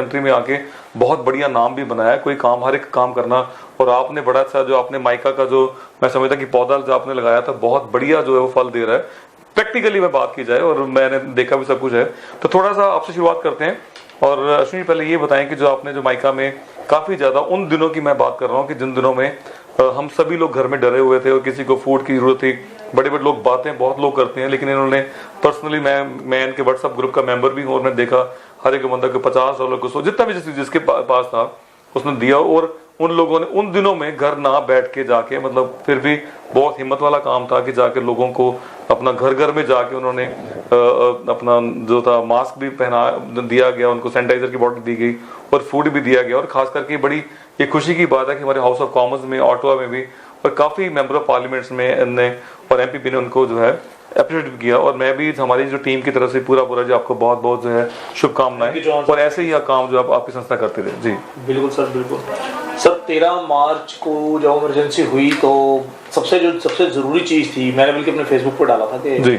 Country में आके बहुत बढ़िया नाम भी बनाया है, कोई काम हर एक काम करना। और आपने बड़ा अच्छा जो आपने माइका का जो मैं समझता कि पौधा जो आपने लगाया था बहुत बढ़िया जो है वो फल दे रहा है, प्रैक्टिकली मैं बात की जाए, और मैंने देखा भी सब कुछ है। तो थोड़ा सा आपसे शुरुआत करते हैं। और अश्विनी पहले ये बताएं कि जो आपने जो माइका में काफ़ी ज़्यादा उन दिनों की मैं बात कर रहा हूँ कि जिन दिनों में हम सभी लोग घर में डरे हुए थे और किसी को फूड की जरूरत थी। बड़े बड़े लोग बातें बहुत लोग करते हैं, लेकिन इन्होंने पर्सनली मैं इनके व्हाट्सएप ग्रुप का मेंबर भी हूँ और मैंने देखा हर एक बंदा को $50 को 100 जितना भी जिसके पास था उसने दिया। और उन लोगों ने उन दिनों में घर ना बैठ के जाके, मतलब फिर भी बहुत हिम्मत वाला काम था कि जाके लोगों को अपना घर घर में जाके उन्होंने अपना जो था मास्क भी पहना दिया गया, उनको सैनिटाइजर की बोतल दी गई और फूड भी दिया गया। और खास करके बड़ी ये खुशी की बात है कि हमारे हाउस ऑफ कॉमन्स में, ऑटोवा में भी और काफ़ी मेंबर ऑफ पार्लियामेंट्स में ने और एमपी ने उनको जो है अप्रिशिएट भी किया। और मैं भी हमारी जो टीम की तरफ से पूरा जो आपको बहुत बहुत जो है शुभकामनाएं, और ऐसे ही काम जो आपकी संस्था करती रहे। जी बिल्कुल सर, बिल्कुल सर। 13 मार्च को जब इमरजेंसी हुई तो सबसे ज़रूरी चीज़ थी, मैंने बल्कि अपने फेसबुक पर डाला था कि जी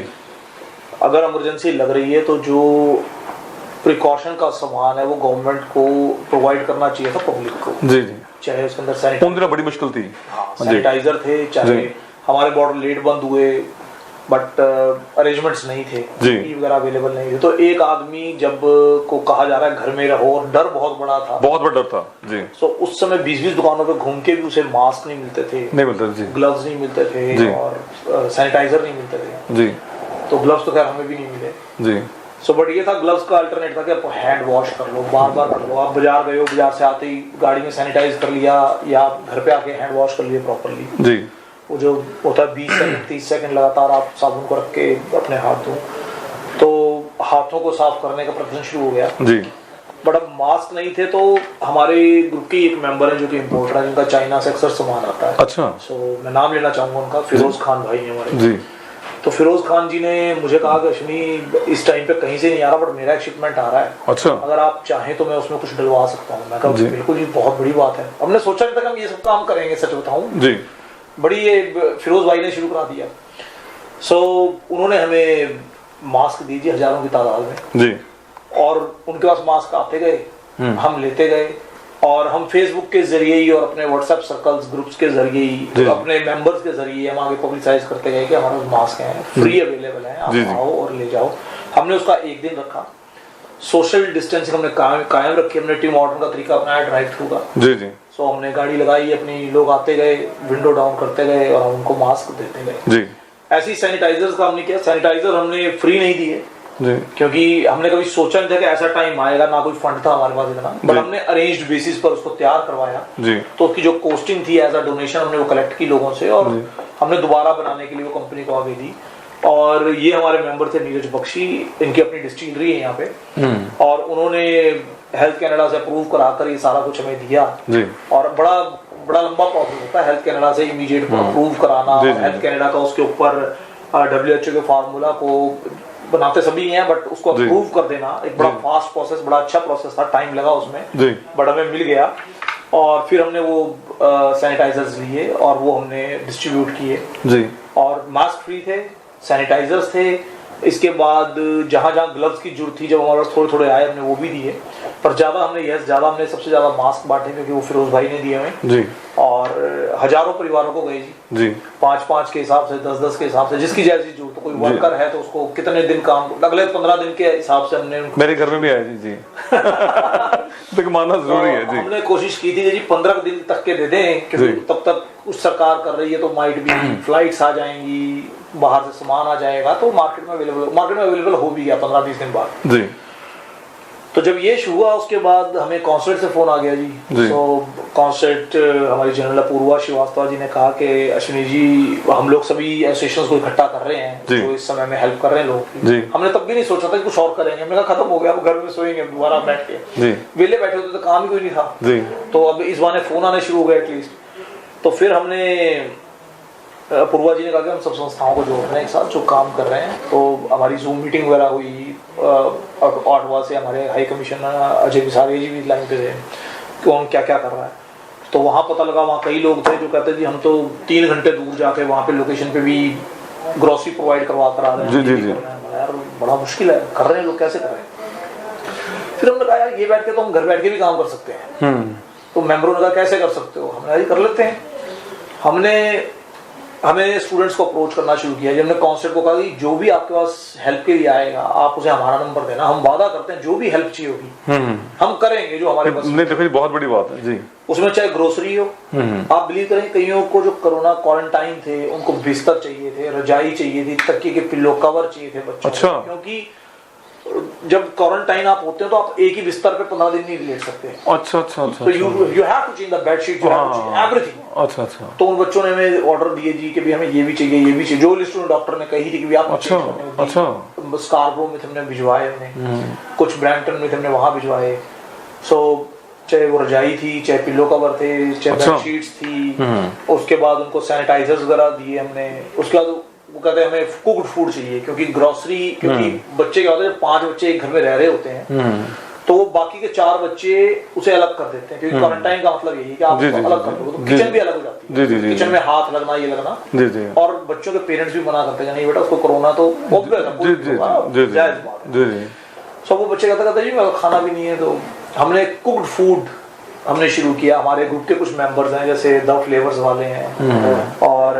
अगर इमरजेंसी लग रही है तो जो प्रिकॉशन का सामान है वो गवर्नमेंट को प्रोवाइड करना चाहिए था पब्लिक को। जी जी, चाहे उसके अंदर सैनिटाइजर बड़ी मुश्किल थी, सैनिटाइजर थे, चाहे हमारे बॉर्डर लेट बंद हुए बट अरेंजमेंट्स नहीं थे, पीपी वगैरह अवेलेबल नहीं थे। तो एक आदमी जब को कहा जा रहा है घर में रहो, और डर बहुत बड़ा था, बहुत बड़ा डर था जी। तो उस समय 20-20 दुकानों पे घूम के भी उसे मास्क नहीं मिलते थे, ग्लव्स नहीं मिलते थे और सैनिटाइजर नहीं मिलते थे जी। तो ग्लव्स तो खैर हमें भी नहीं मिले जी। सो बट ये था, ग्लव्स का अल्टरनेट था कि आप हैंड वॉश कर लो, बार कर लो। आप बाजार गए हो, बाजार से आते ही गाड़ी में सैनिटाइज कर लिया, या घर पे आके हैंड वॉश कर लिए प्रॉपरली जी। वो जो होता है 20 सेकंड 30 सेकंड लगातार आप साबुन को रख के अपने हाथ धो, तो हाथों को साफ करने का प्रदर्शन शुरू हो गया जी। बट अब मास्क नहीं थे। तो हमारे ग्रुप के एक मेंबर है जो कि इम्पोर्टर है, जिनका चाइना से अक्सर सामान आता है। अच्छा। सो मैं नाम लेना चाहूंगा उनका, फिरोज खान भाई है हमारे जी। तो फिरोज खान जी ने मुझे कहा कि अश्विनी इस टाइम पे कहीं से नहीं आ रहा बट मेरा एक शिपमेंट आ रहा है, अच्छा अगर आप चाहें तो मैं उसमें कुछ डलवा सकता हूँ। मैं कहा बिल्कुल जी, बहुत बड़ी बात है। हमने सोचा नहीं था कि हम ये सब काम करेंगे, सच बताऊं जी। बड़ी ये फिरोज भाई ने शुरू करा दिया। सो उन्होंने हमें मास्क दीजिए हजारों की तादाद में जी। और उनके पास मास्क आते गए, हम लेते गए, और हम फेसबुक के जरिए ही और अपने व्हाट्सएप सर्कल्स ग्रुप्स के जरिए ही, अपने मेंबर्स के जरिए हम आगे पब्लिसाइज करते गए कि हमारे मास्क हैं, फ्री अवेलेबल हैं, आप आओ और ले जाओ। हमने उसका एक दिन रखा, सोशल डिस्टेंसिंग हमने कायम रखी, हमने टीम ऑर्डर का तरीका अपनाया ड्राइव थ्रू का जी जी। सो हमने गाड़ी लगाई अपनी, लोग आते गए, विंडो डाउन करते गए और हम उनको मास्क देते गए जी। ऐसे ही सैनिटाइजर्स का हमने किया। सैनिटाइजर हमने फ्री नहीं दिए जी, क्योंकि हमने कभी सोचा नहीं था कि ऐसा टाइम आएगा, ना कोई फंड था हमारे पास इतना, बट हमने अरेंज्ड बेसिस पर उसको तैयार करवाया जी। तो उसकी जो कॉस्टिंग थी एज अ डोनेशन हमने वो कलेक्ट की लोगों से, और हमने दोबारा बनाने के लिए वो कंपनी को आगे दी। और ये हमारे मेंबर थे नीरज बख्शी, इनकी अपनी डिस्टिलरी है यहाँ पे, और उन्होंने हेल्थ कैनेडा से अप्रूव कराकर ये सारा कुछ हमें दिया जी। और बड़ा लंबा प्रोसेस होता है हेल्थ कैनेडा से इमीडिएट अप्रूव कराना। हेल्थ कैनेडा का उसके ऊपर WHO के फार्मूला को बनाते सभी हैं, बट उसको अप्रूव कर देना एक बड़ा फास्ट प्रोसेस, बड़ा अच्छा प्रोसेस था, टाइम लगा उसमें बट हमें मिल गया। और फिर हमने वो सैनिटाइजर्स लिए और वो हमने डिस्ट्रीब्यूट किए जी। और मास्क फ्री थे, सैनिटाइजर्स थे। इसके बाद जहाँ ग्लव्स की जरूरत थी, जब हमारे पास थोड़े आए, हमने वो भी दिए। पर हमने सबसे ज्यादा मास्क बांटे क्योंकि वो फिरोज भाई ने दिए हमें जी। और हजारों परिवारों को गए जी, 5-5 के हिसाब से, 10-10 के हिसाब से, जिसकी जैसी जरूरत। तो कोई वर्कर है तो उसको कितने दिन काम, अगले 15 दिन के हिसाब से हमने, मेरे घर में भी आया जी तो मानना जरूरी है जी। हमने कोशिश की थी जी 15 दिन तक के दे दें, क्योंकि तब तक कुछ सरकार कर रही है तो माइट भी फ्लाइट्स आ जाएंगी, बाहर से सामान आ जाएगा, तो मार्केट में अवेलेबल हो भी गया 15-20 दिन बाद जी। तो जब ये शुरू हुआ उसके बाद हमें कॉन्सर्ट से फोन आ गया जी। तो कॉन्सर्ट हमारी जनरल अपूर्वा श्रीवास्तव जी ने कहा कि अश्विनी जी, हम लोग सभी एसोसिएशंस को इकट्ठा कर रहे हैं जो इस समय में हेल्प कर रहे हैं लोग। हमने तब भी नहीं सोचा था कि कुछ और करेंगे, हमने कहा खत्म हो गया, घर में सोएंगे दोबारा बैठ के, वेले बैठे होते तो काम ही कोई नहीं था। तो अब इस बहाने फोन आने शुरू हो गए एटलीस्ट। तो फिर हमने अपूर्वा जी ने कहा कि हम सब संस्थाओं को जोड़ रहे हैं एक साथ जो काम कर रहे हैं। तो हमारी जूम मीटिंग वगैरह हुई, ऑटवा से हमारे हाई कमिश्नर अजय विसारिया जी भी लाइन पे थे कि कौन क्या क्या कर रहा है। तो वहाँ पता लगा, वहाँ कई लोग थे जो कहते जी हम तो 3 घंटे दूर जाके वहाँ पे लोकेशन पे भी ग्रोसरी प्रोवाइड करवा कर आ रहे हैं। जी। यार बड़ा मुश्किल है, कर रहे हैं लोग, कैसे कर रहे हैं। फिर हमने कहा यार ये बैठ के तो हम घर बैठ के भी काम कर सकते हैं। तो मेंबरों ने कहा कैसे कर सकते हो, हमने कर लेते हैं। हमें स्टूडेंट्स को अप्रोच करना शुरू किया। जब हमने काउंसलर को कहा कि जो भी आपके पास हेल्प के लिए आएगा आप उसे हमारा नंबर देना, हम वादा करते हैं जो भी हेल्प चाहिए होगी हम करेंगे जो हमारे पास। नहीं देखो बहुत बड़ी बात है जी। उसमें चाहे ग्रोसरी हो, आप बिलीव करें कईयों को जो कोरोना क्वारंटाइन थे उनको बिस्तर चाहिए थे, रजाई चाहिए थी, तकिए के पिल्लो कवर चाहिए थे बच्चों अच्छा। को, क्योंकि जब क्वारंटाइन आप होते हैं तो आप एक ही बिस्तर पे 15 दिन नहीं लेट सकते। अच्छा अच्छा अच्छा। तो you have to change the bedsheet, you have to change everything. अच्छा अच्छा। तो उन बच्चों ने हमें ऑर्डर दिए जी कि भी हमें ये भी चाहिए ये भी चाहिए, जो लिस्ट डॉक्टर ने कही थी कि भी आप अच्छा अच्छा। स्कारबरो में हमने भिजवाए, कुछ ब्रैम्पटन में हमने वहां भिजवाए। सो चाहे वो रजाई थी, चाहे पिल्लो कवर थे, चाहे बेडशीट्स थी, उसके बाद उनको सैनिटाइजर्स वगैरह दिए हमने। उसके बाद वो कहते हैं हमें कुक्ड फूड चाहिए, क्योंकि ग्रोसरी, क्योंकि बच्चे क्या होता है जब 5 बच्चे एक घर में रह रहे होते हैं तो वो बाकी के 4 बच्चे उसे अलग कर देते हैं, क्योंकि क्वारंटाइन का मतलब यही है कि आप अलग कर दो। तो किचन भी अलग हो जाती है, किचन में हाथ लगना ये लगना। और बच्चों के पेरेंट्स भी मना करते हैं नहीं बेटा उसको कोरोना तो जायज बात है। सो वो बच्चे कहते जी मेरा खाना भी नहीं है। तो हमने कुक्ड फूड हमने शुरू किया। हमारे ग्रुप के कुछ मेंबर्स हैं जैसे द फ्लेवर्स वाले हैं, और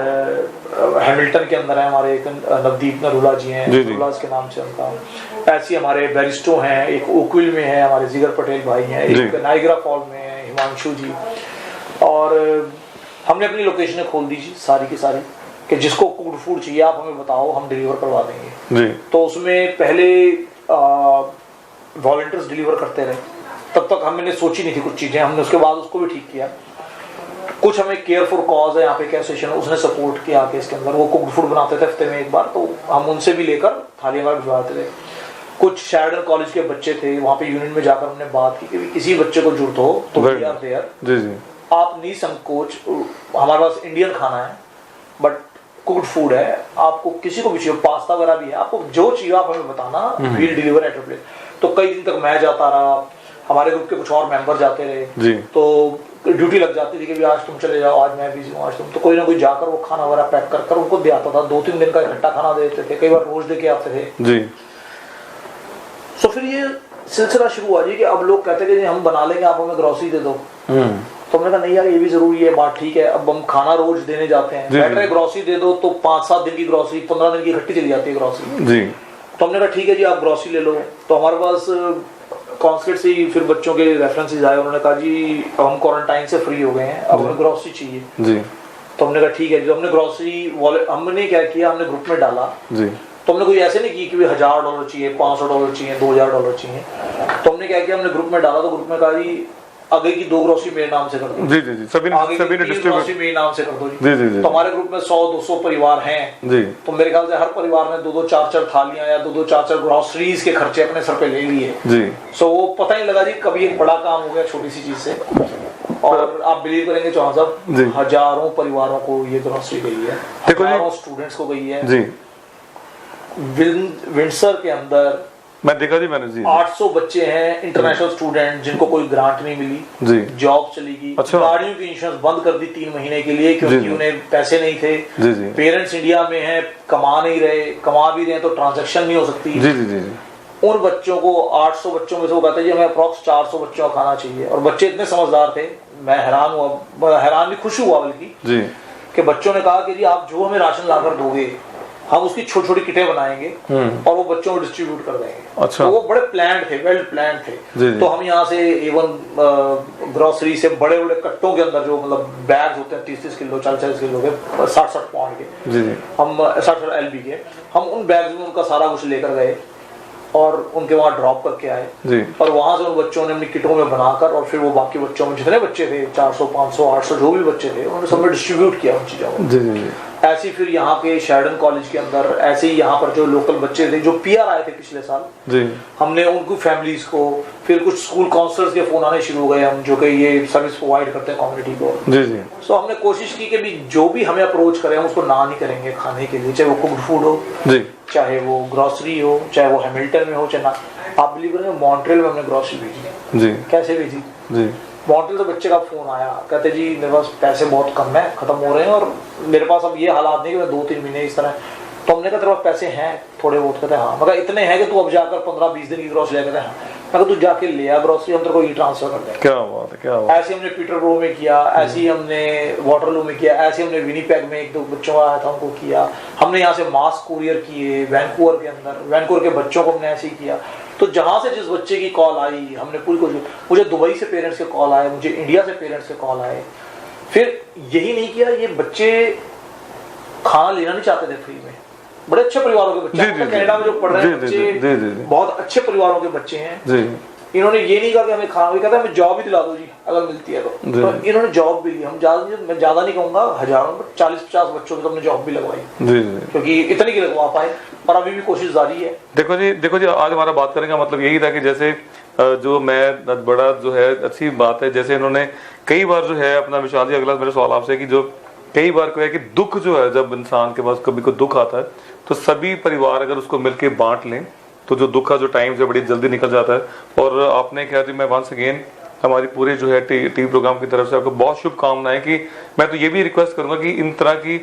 हैमिल्टन के अंदर है हमारे एक नवदीप नरूला जी हैं, नरूलास के नाम से उनका। ऐसे हमारे बैरिस्टो हैं, एक ओकविल में है हमारे जिगर पटेल भाई हैं, एक नाइग्रा फॉल में है हिमांशु जी। और हमने अपनी लोकेशन खोल दी जी सारी की सारी कि जिसको कुक्ड फूड चाहिए आप हमें बताओ हम डिलीवर करवा देंगे। तो उसमें पहले वॉलंटियर्स डिलीवर करते रहे, तब तक हमने सोची नहीं थी कुछ चीजें, हमने उसके बाद उसको भी ठीक किया। कुछ हमें केयर फॉर कॉज है यहाँ पे क्या सेशन उसने सपोर्ट किया कि इसके अंदर वो कुक्ड फूड बनाते थे हफ्ते में एक बार, तो हम उनसे भी लेकर थाली वगैरह भिजवाते थे। कुछ शेरडन कॉलेज के बच्चे थे, वहाँ पे यूनियन में जाकर हमने बात की कि किसी बच्चे को जरूरत हो तो वी आर देयर, आप नहीं संकोच, हमारे पास इंडियन खाना है बट कुक्ड फूड है, आपको किसी को भी चाहिए, पास्ता वगैरह भी है, आपको जो चाहिए आप हमें बताना, वील डिलीवर एट प्लेस। तो कई दिन तक मैं जाता रहा, हमारे ग्रुप के कुछ और मेंबर जाते रहे, तो ड्यूटी लग जाती थी कि भी आज तुम चले जाओ, आज मैं बिजी हूँ, आज तुम, तो कोई ना कोई जाकर वो खाना वगैरह पैक कर उनको दे आता था। 2-3 दिन का इकट्ठा खाना देते थे, कई बार रोज दे के आते थे जी। तो फिर ये सिलसिला शुरू हुआ जी कि अब लोग कहते कि हम बना लेंगे, आप हमें ग्रोसरी दे दो। तो हमने कहा नहीं यार ये भी जरूरी है, बात ठीक है, अब हम खाना रोज देने जाते हैं, बेटर है ग्रोसरी दे दो, तो 5-7 दिन की ग्रोसरी 15 दिन की इकट्ठी चली जाती है ग्रोसरी जी। तो हमने कहा ठीक है जी आप ग्रोसरी ले लो। तो हमारे पास कॉन्सलेट से ही फिर बच्चों के रेफरेंसेस आए, उन्होंने कहा जी हम क्वारंटाइन से फ्री हो गए हैं, अब हमें ग्रोसरी चाहिए जी। तो हमने कहा ठीक है जी। हमने ग्रोसरी हमने क्या किया, हमने ग्रुप में डाला जी। तो हमने कोई ऐसे नहीं की कि $1000 चाहिए, $500 चाहिए, $2000 चाहिए। तो हमने क्या किया, हमने ग्रुप में डाला, तो ग्रुप में कहा जी आगे की 2 ग्रोसरी मेरे नाम से कर दो जी जी, सभी ने डिस्ट्रीब्यूट मेरे नाम से कर दो जी जी। तो हमारे ग्रुप में 100-200 परिवार हैं जी। तो मेरे ख्याल से हर परिवार ने 2-2, 4-4 थालियां या 2-2, 4-4 ग्रोसरीज के खर्चे अपने सर पे ले लिए जी। सो वो पता ही लगा जी कभी एक बड़ा काम हो गया छोटी सी चीज से। और आप बिलीव करेंगे चौहान साहब, हजारों परिवारों को ये ग्रोसरी गई है, हजारों स्टूडेंट्स को गई है जी। विंडसर के अंदर मैं देखा जी मैंने जी 800 बच्चे हैं इंटरनेशनल स्टूडेंट जिनको कोई ग्रांट नहीं मिली जी, जॉब चली गई। अच्छा। गाड़ियों की इंश्योरेंस बंद कर दी 3 महीने के लिए क्योंकि उन्हें पैसे नहीं थे जी जी। पेरेंट्स इंडिया में हैं, कमा नहीं रहे, कमा भी रहे तो ट्रांजैक्शन नहीं हो सकती जी जी जी। उन बच्चों को 800 बच्चों में से वो कहते जी हमें अप्रॉक्स 400 बच्चों का खाना चाहिए। और बच्चे इतने समझदार थे, मैं हैरान हुआ, हैरान भी खुश हुआ बल्कि जी, कि बच्चों ने कहा कि जी आप जो हमें राशन लाकर दोगे हम उसकी छोटी छोटी किटें बनाएंगे और वो बच्चों को डिस्ट्रीब्यूट कर देंगे। अच्छा। तो वो बड़े प्लान थे, वेल प्लान थे जी जी। तो हम यहाँ से इवन ग्रोसरी से बड़े बड़े कट्टों के अंदर जो मतलब बैग्स होते हैं 30-30 किलो 40-40 किलो के 60-60 पाउंड के जी जी। हम 60 LB के, हम उन बैग्स में उनका सारा कुछ लेकर गए और उनके वहाँ ड्रॉप करके आए जी। और वहां से उन बच्चों ने अपनी किटों में बनाकर और फिर वो बाकी बच्चों में जितने बच्चे थे 400, 500, 800 जो भी बच्चे थे उन्होंने सब में डिस्ट्रीब्यूट किया उन चीजों को जी जी। ऐसे फिर यहाँ के शेरडन कॉलेज के अंदर ऐसे ही यहाँ पर जो लोकल बच्चे थे जो PR आए थे पिछले साल जी, हमने उनको फैमिलीज को, फिर कुछ स्कूल काउंसलर्स के फोन आने शुरू हो गए हम जो कि ये सर्विस प्रोवाइड करते हैं कम्युनिटी को जी जी। सो हमने कोशिश की कि भी जो भी हमें अप्रोच करें हम उसको ना नहीं करेंगे खाने के लिए, चाहे वो कुक्ड फूड हो जी, चाहे वो ग्रोसरी हो, चाहे वो हैमिल्टन में हो, चाहे ना। आप बिलीव करेंगे मॉन्ट्रियल में हमने ग्रोसरी भेजी जी। कैसे भेजी जी, मॉन्ट्रियल से बच्चे का फोन आया, कहते जी मेरे पास पैसे बहुत कम है, खत्म हो रहे हैं और मेरे पास अब ये हालात नहीं कि मैं 2-3 महीने इस तरह। तो हमने कहा तेरे पास पैसे हैं थोड़े बहुत? कहते हाँ। मगर इतने हैं कि तू अब जाकर 15-20 दिन की ग्रोसरी लेकर हाँ। मैं तू जाके ले आ ग्रोसरी, हम तेरे को ई ट्रांसफर कर देंगे। क्या बात है, क्या बात है। ऐसे हमने पीटरब्रो में किया, ऐसे ही हमने वाटरलू में किया, ऐसे हमने विनीपेग में एक दो बच्चों आया था उनको किया, हमने यहाँ से मास कुरियर किए वैंकूवर के अंदर, वैंकूवर के बच्चों को हमने ऐसे ही किया। तो जहाँ से जिस बच्चे की कॉल आई हमने पूरी कोशिश, मुझे दुबई से पेरेंट्स के कॉल आए, मुझे इंडिया से पेरेंट्स के कॉल आए। फिर यही नहीं किया, ये बच्चे खाना लेना नहीं चाहते थे फ्री में, बड़े अच्छे परिवारों के बच्चे हैं, कनाडा में जो पढ़ रहे हैं बच्चे बहुत अच्छे परिवारों के बच्चे हैं। इन्होंने ये नहीं कहा कि हमें खाना, कहता है हमें जॉब ही दिला दो जी अगर मिलती है तो इन्होंने जॉब भी ली। मैं ज्यादा नहीं कहूंगा, हजारों 40-50 बच्चों को हमने जॉब भी लगवाई, क्योंकि इतनी की लगवा पाए, पर अभी भी कोशिश जारी है। देखो जी आज हमारा बात करने का मतलब यही था कि जैसे जो मैं बड़ा जो है अच्छी बात है, जैसे इन्होंने कई बार जो है अपना विशाल जी, अगला मेरा सवाल आपसे कि जो कई बार क्या है कि दुख जो है जब इंसान के पास कभी कोई दुख आता है तो सभी परिवार अगर उसको मिलके बांट लें तो जो दुख का जो टाइम से बड़ी जल्दी निकल जाता है। और आपने क्या जी, मैं वंस अगेन हमारी पूरे जो है टीवी प्रोग्राम की तरफ से आपको बहुत शुभकामनाएं कि मैं तो ये भी रिक्वेस्ट करूंगा कि इन तरह की